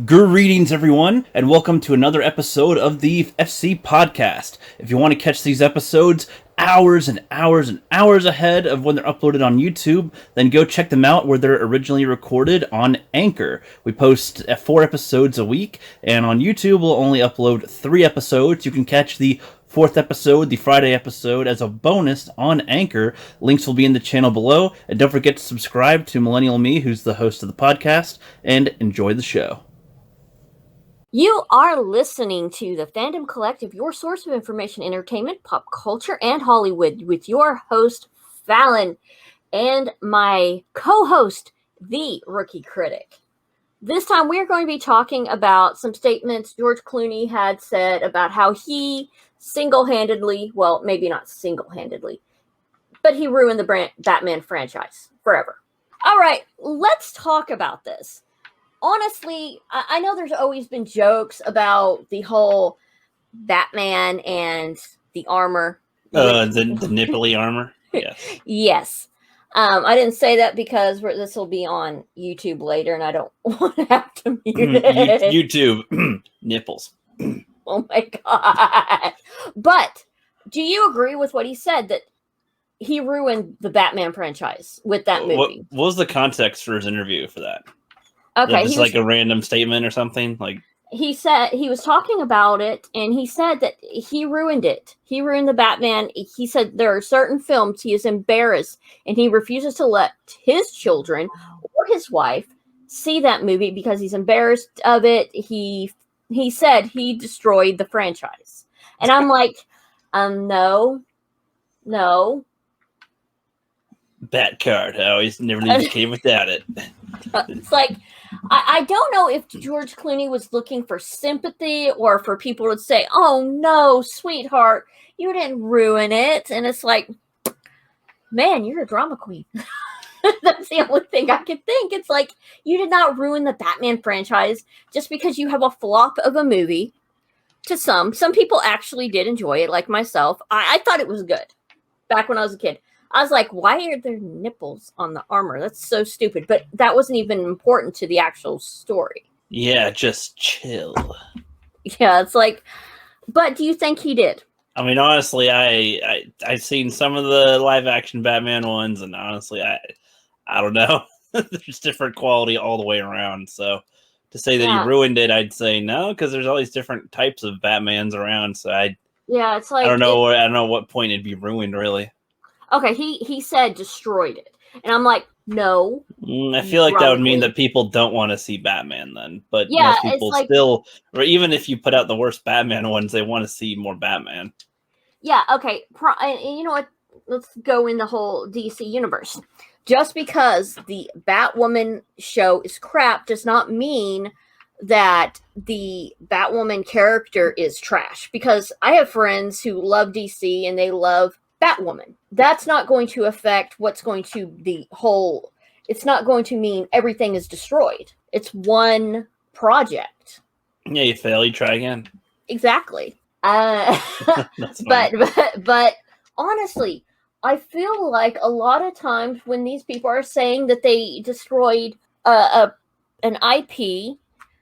Greetings, everyone, and welcome to another episode of the FC Podcast. If you want to catch these episodes hours and hours and hours ahead of when they're uploaded on YouTube, then go check them out where they're originally recorded on Anchor. We post 4 episodes a week, and on YouTube we'll only upload 3 episodes. You can catch the 4th episode, the Friday episode, as a bonus on Anchor. Links will be in the channel below, and don't forget to subscribe to Millennial Me, who's the host of the podcast, and enjoy the show. You are listening to the Fandom Collective, your source of information, entertainment, pop culture, and Hollywood, with your host, Fallon, and my co-host, the Rookie Critic. This time, we're going to be talking about some statements George Clooney had said about how he single-handedly, well, maybe not single-handedly, but he ruined the Batman franchise forever. All right, let's talk about this. Honestly, I know there's always been jokes about the whole Batman and the armor. The nipply armor? Yes. Yes. I didn't say that because this will be on YouTube later, and I don't want to have to mute it. YouTube. Nipples. Oh my God. But do you agree with what he said, that he ruined the Batman franchise with that movie? What was the context for his interview for that? Okay, Just like a random statement or something? Like, he said he was talking about it, and he said that he ruined it. He ruined the Batman. He said there are certain films he is embarrassed, and he refuses to let his children or his wife see that movie because he's embarrassed of it. He said he destroyed the franchise. And I'm like, no. Bat card. I always never leave the cave without it. It's like, I don't know if George Clooney was looking for sympathy or for people to say, oh no, sweetheart, you didn't ruin it. And it's like, man, you're a drama queen. That's the only thing I can think. It's like, you did not ruin the Batman franchise just because you have a flop of a movie. To some people actually did enjoy it, like myself. I thought it was good back when I was a kid. I was like, why are there nipples on the armor? That's so stupid. But that wasn't even important to the actual story. Yeah, just chill. Yeah, it's like, but do you think he did? I mean, honestly, I've seen some of the live action Batman ones, and honestly, I don't know. There's different quality all the way around. So to say that he ruined it, I'd say no, because there's all these different types of Batmans around. So it's like, I don't know what point it'd be ruined, really. Okay, he said destroyed it. And I'm like, no. I feel like that would mean that people don't want to see Batman then. But yeah, most people still, or even if you put out the worst Batman ones, they want to see more Batman. Yeah, okay. You know what? Let's go in the whole DC universe. Just because the Batwoman show is crap does not mean that the Batwoman character is trash. Because I have friends who love DC and they love Batwoman. That's not going to affect what's going to it's not going to mean everything is destroyed. It's one project. Yeah, you fail, you try again. Exactly. But honestly, I feel like a lot of times when these people are saying that they destroyed an IP,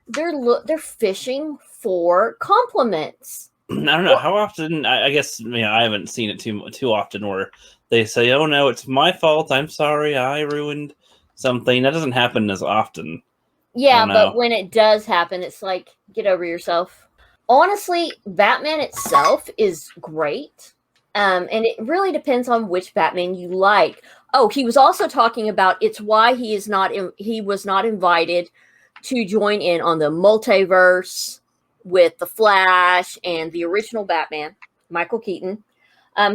they're fishing for compliments. I don't know how often. I guess I haven't seen it too often where they say, "Oh no, it's my fault. I'm sorry, I ruined something." That doesn't happen as often. Yeah, but when it does happen, it's like, get over yourself. Honestly, Batman itself is great, and it really depends on which Batman you like. Oh, he was also talking about it's why he was not invited to join in on the multiverse with the Flash and the original Batman, Michael Keaton.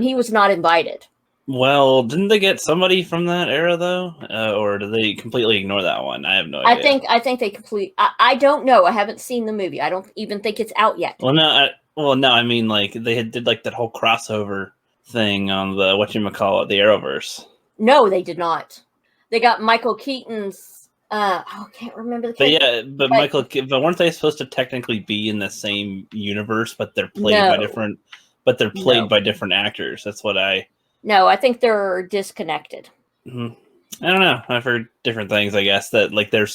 He was not invited. Well, didn't they get somebody from that era though, or did they completely ignore that one? I have no idea. I think they completely. I don't know. I haven't seen the movie. I don't even think it's out yet. Well, no. I mean, like they did like that whole crossover thing on the the Arrowverse. No, they did not. They got Michael Keaton's. I can't remember the character. But weren't they supposed to technically be in the same universe, but they're played by different? But they're played by different actors. That's what I. No, I think they're disconnected. Mm-hmm. I don't know. I've heard different things, I guess, that like they're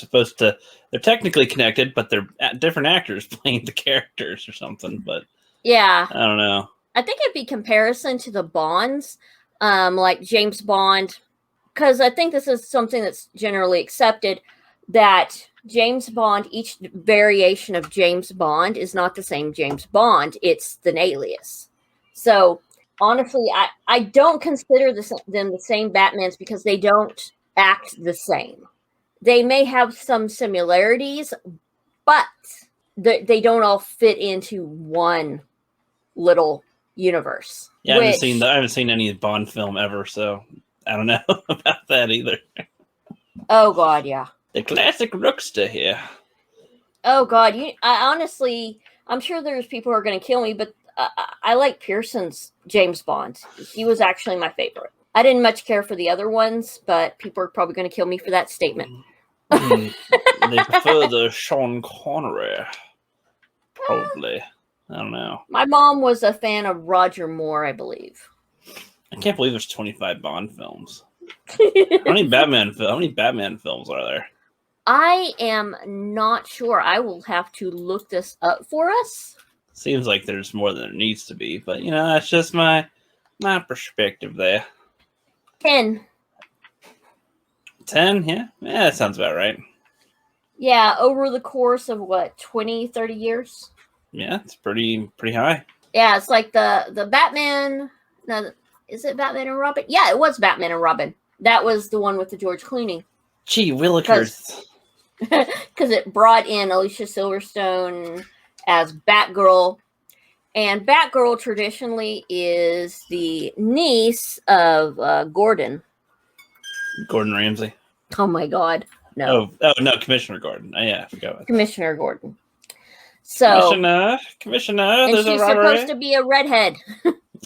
technically connected, but they're different actors playing the characters or something. But yeah, I don't know. I think it'd be comparison to the Bonds, like James Bond, because I think this is something that's generally accepted, that James Bond, each variation of James Bond is not the same James Bond. It's an alias. So honestly, I don't consider them the same Batmans because they don't act the same. They may have some similarities, but they don't all fit into one little universe. Yeah, I haven't seen any Bond film ever, so I don't know about that either. Oh God, yeah. The classic Rookster here. Oh God, I'm sure there's people who are going to kill me, but I like Pearson's James Bond. He was actually my favorite. I didn't much care for the other ones, but people are probably going to kill me for that statement. They prefer the Sean Connery. Probably. I don't know. My mom was a fan of Roger Moore, I believe. I can't believe there's 25 Bond films. How many Batman films are there? I am not sure. I will have to look this up for us. Seems like there's more than there needs to be, but that's just my perspective there. 10. 10? Yeah, that sounds about right. Yeah, over the course of 20, 30 years? Yeah, it's pretty high. Yeah, it's like the Batman. No, is it Batman and Robin? Yeah, it was Batman and Robin. That was the one with the George Clooney. Gee willikers. Because it brought in Alicia Silverstone as Batgirl. And Batgirl traditionally is the niece of Gordon. Gordon Ramsay. Oh my God. No. Oh no, Commissioner Gordon. Oh, yeah, I forgot. Commissioner Gordon. So Commissioner, and there's she's a robbery. supposed to be a redhead.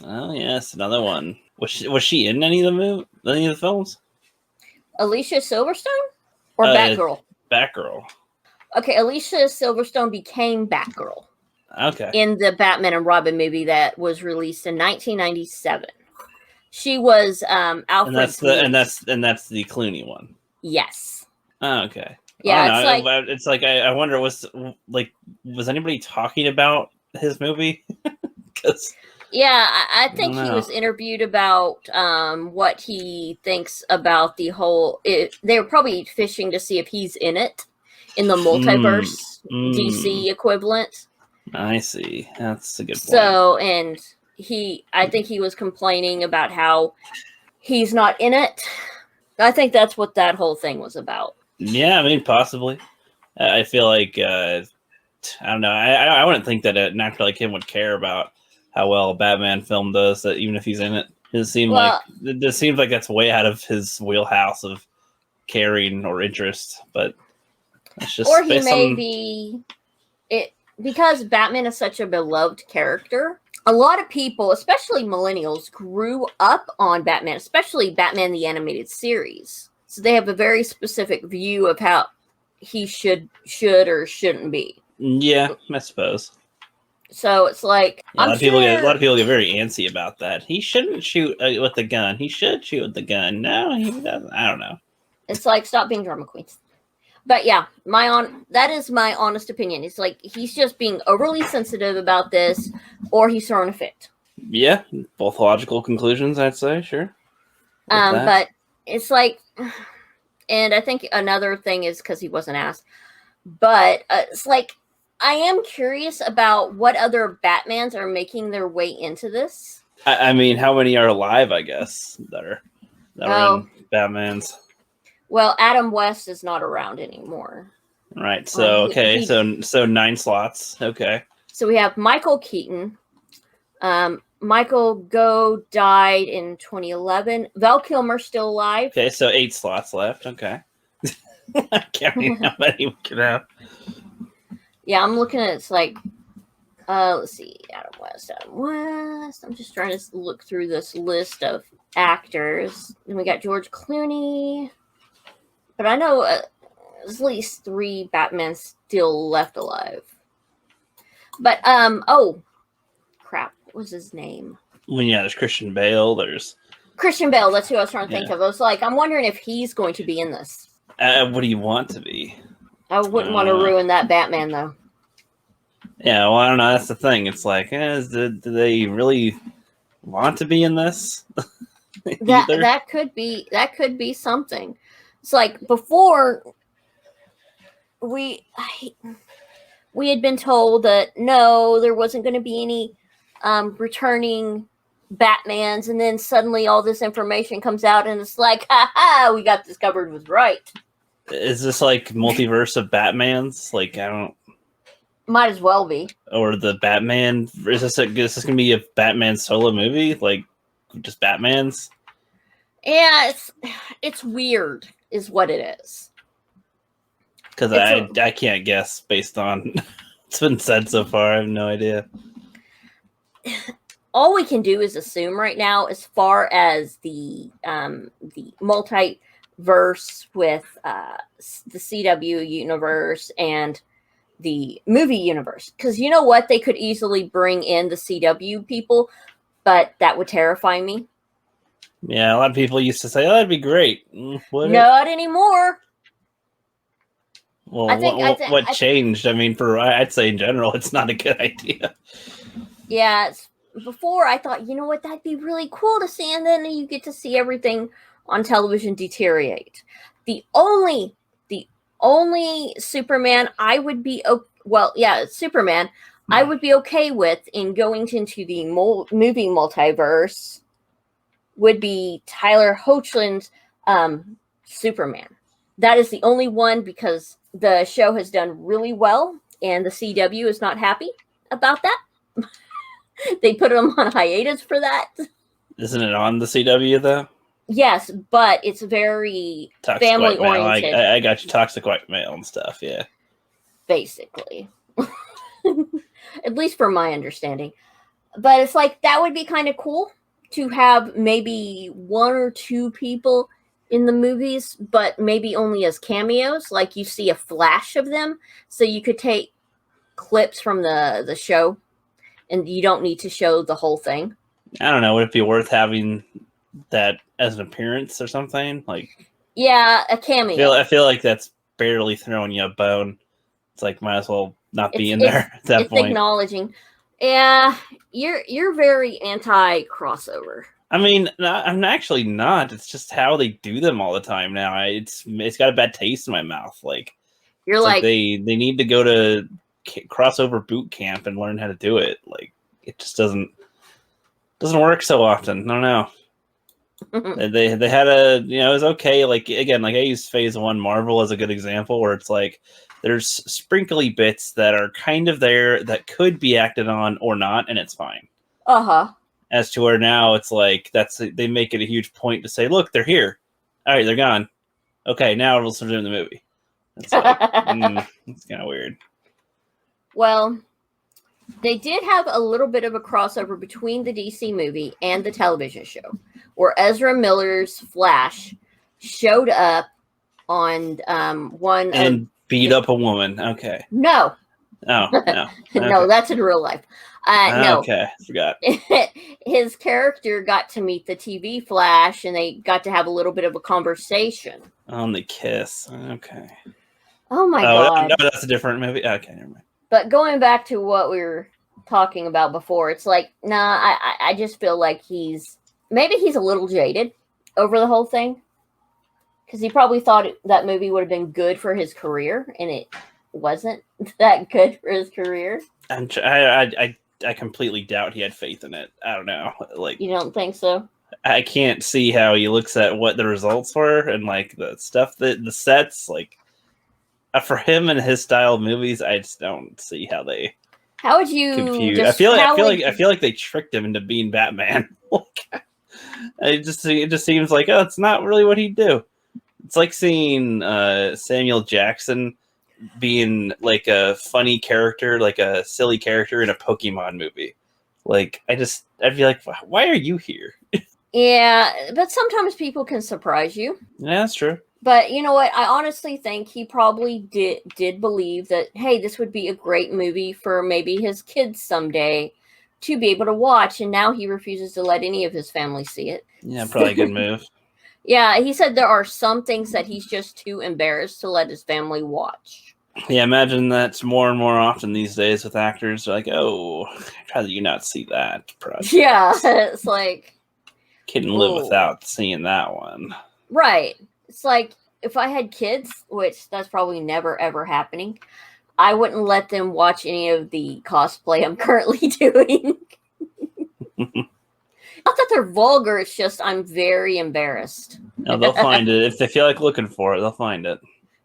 Oh yes, another one. Was she in any of the films? Alicia Silverstone or Batgirl? Batgirl. Okay, Alicia Silverstone became Batgirl. Okay. In the Batman and Robin movie that was released in 1997. She was Alfred. And that's the Clooney one. Yes. Oh, okay. Yeah, it's like I wonder was anybody talking about his movie? Yeah, I think he was interviewed about what he thinks about the whole. They were probably fishing to see if he's in it, in the multiverse DC equivalent. I see. That's a good point. So, and I think he was complaining about how he's not in it. I think that's what that whole thing was about. Yeah, I mean, possibly. I feel like, I don't know. I wouldn't think that an actor like him would care about how well a Batman film does, that even if he's in it. It seems like that's way out of his wheelhouse of caring or interest. But it's just, or he may be it because Batman is such a beloved character. A lot of people, especially millennials, grew up on Batman, especially Batman the Animated Series. So they have a very specific view of how he should or shouldn't be. Yeah, I suppose. So it's like a lot of people get very antsy about that. He shouldn't shoot with the gun. He should shoot with the gun. No, he doesn't. I don't know. It's like, stop being drama queens. But yeah, that is my honest opinion. It's like he's just being overly sensitive about this, or he's throwing a fit. Yeah, both logical conclusions, I'd say. Sure. But it's like, and I think another thing is because he wasn't asked. But it's like, I am curious about what other Batmans are making their way into this. I mean, how many are alive, I guess, that are in Batmans? Well, Adam West is not around anymore. Right. So, so 9 slots. Okay. So we have Michael Keaton. Michael Gough died in 2011. Val Kilmer's still alive. Okay, so 8 slots left. Okay. I can't remember how many we could have. Yeah, I'm looking at it's like, let's see, Adam West. I'm just trying to look through this list of actors. And we got George Clooney. But I know there's at least 3 Batman still left alive. But, oh, crap. What was his name? Well, yeah, there's Christian Bale. There's Christian Bale, that's who I was trying to think of. I was like, I'm wondering if he's going to be in this. What do you want to be? I wouldn't want to ruin that Batman, though. Yeah, well, I don't know. That's the thing. It's like, do they really want to be in this? that could be something. It's like before we had been told that no, there wasn't going to be any returning Batmans, and then suddenly all this information comes out, and it's like, ha, we got this covered was right. Is this like multiverse of Batmans? Like, I don't. Might as well be. Or the Batman? Is this going to be a Batman solo movie? Like, just Batmans? Yeah, it's weird, is what it is. Because I can't guess based on what's been said so far. I have no idea. All we can do is assume right now, as far as the multiverse with the CW universe and the movie universe. Because you know what? They could easily bring in the CW people, but that would terrify me. Yeah, a lot of people used to say, "Oh, that'd be great." Not anymore. Well, what changed? I mean, I'd say in general, it's not a good idea. Yeah, before I thought, you know what, that'd be really cool to see, and then you get to see everything on television deteriorate. The only Superman I would be Superman I would be okay with in going into the movie multiverse would be Tyler Hoechlin's Superman. That is the only one, because the show has done really well and the CW is not happy about that. They put him on hiatus for that. Isn't it on the CW though? Yes, but it's very family oriented. I got you, toxic white male and stuff. Yeah, basically, at least from my understanding. But it's like that would be kind of cool to have maybe one or two people in the movies, but maybe only as cameos. Like you see a flash of them, so you could take clips from the show. And you don't need to show the whole thing. I don't know. Would it be worth having that as an appearance or something? Like, yeah, a cameo. I feel like that's barely throwing you a bone. It's like, might as well not be in there at that point. It's acknowledging. Yeah, you're very anti-crossover. I mean, I'm actually not. It's just how they do them all the time now. It's got a bad taste in my mouth. Like, you're like they need to go to crossover boot camp and learn how to do it. Like, it just doesn't work so often. I don't know. They had it was okay. Like, again, like I use Phase 1 Marvel as a good example, where it's like there's sprinkly bits that are kind of there that could be acted on or not, and it's fine. As to where now it's like they make it a huge point to say, look, they're here. All right, they're gone. Okay, now we'll start doing the movie. It's like it's kind of weird. Well, they did have a little bit of a crossover between the DC movie and the television show, where Ezra Miller's Flash showed up on one and beat up a woman. Okay. No. Oh, no. Okay. No, that's in real life. No. Okay, forgot. His character got to meet the TV Flash, and they got to have a little bit of a conversation. On the kiss. Okay. Oh, my God. No, that's a different movie. Okay, never mind. But going back to what we were talking about before, it's like, nah, I just feel like maybe he's a little jaded over the whole thing. Because he probably thought that movie would have been good for his career, and it wasn't that good for his career. I completely doubt he had faith in it. I don't know. Like, you don't think so? I can't see how he looks at what the results were and like the stuff that the sets like. For him and his style of movies, I just don't see how they. How would you? Confuse. I feel like they tricked him into being Batman. It just seems like it's not really what he'd do. It's like seeing Samuel Jackson being like a funny character, like a silly character in a Pokemon movie. Like I'd be like, why are you here? Yeah, but sometimes people can surprise you. Yeah, that's true. But you know what? I honestly think he probably did believe that, hey, this would be a great movie for maybe his kids someday, to be able to watch, and now he refuses to let any of his family see it. Yeah, probably a good move. Yeah, he said there are some things that he's just too embarrassed to let his family watch. Yeah, imagine that's more and more often these days with actors. They're like, oh, I'd rather you not see that project. Yeah, it's like... Couldn't live without seeing that one. Right. It's like, if I had kids, which that's probably never, ever happening, I wouldn't let them watch any of the cosplay I'm currently doing. Not that they're vulgar, it's just I'm very embarrassed. No, they'll find it. If they feel like looking for it, they'll find it.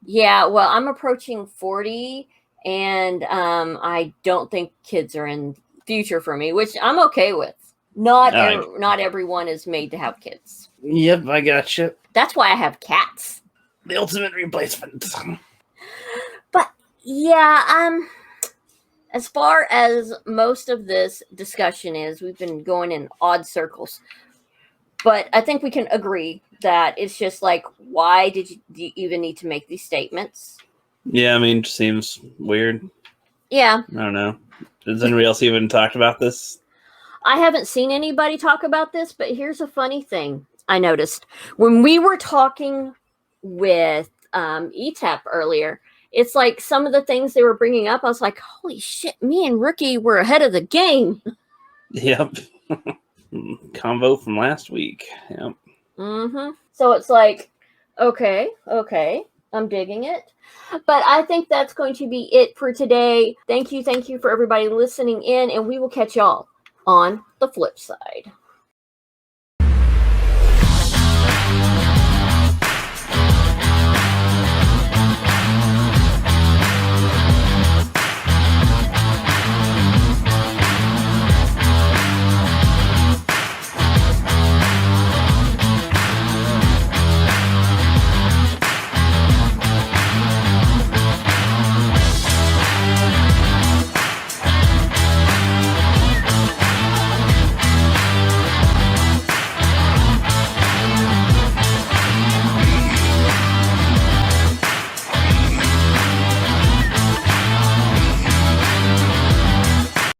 Yeah, well, I'm approaching 40, and I don't think kids are in future for me, which I'm okay with. Not everyone is made to have kids. Yep, I gotcha. That's why I have cats. The ultimate replacement. But yeah, as far as most of this discussion is, we've been going in odd circles. But I think we can agree that it's just like, why do you even need to make these statements? Yeah, I mean, it seems weird. Yeah. I don't know. Has anybody else even talked about this? I haven't seen anybody talk about this, but here's a funny thing I noticed. When we were talking with ETEP earlier, it's like some of the things they were bringing up, I was like, holy shit, me and Rookie were ahead of the game. Yep. Convo from last week. Yep. Mm-hmm. So it's like, okay, I'm digging it. But I think that's going to be it for today. Thank you for everybody listening in, and we will catch y'all on the flip side.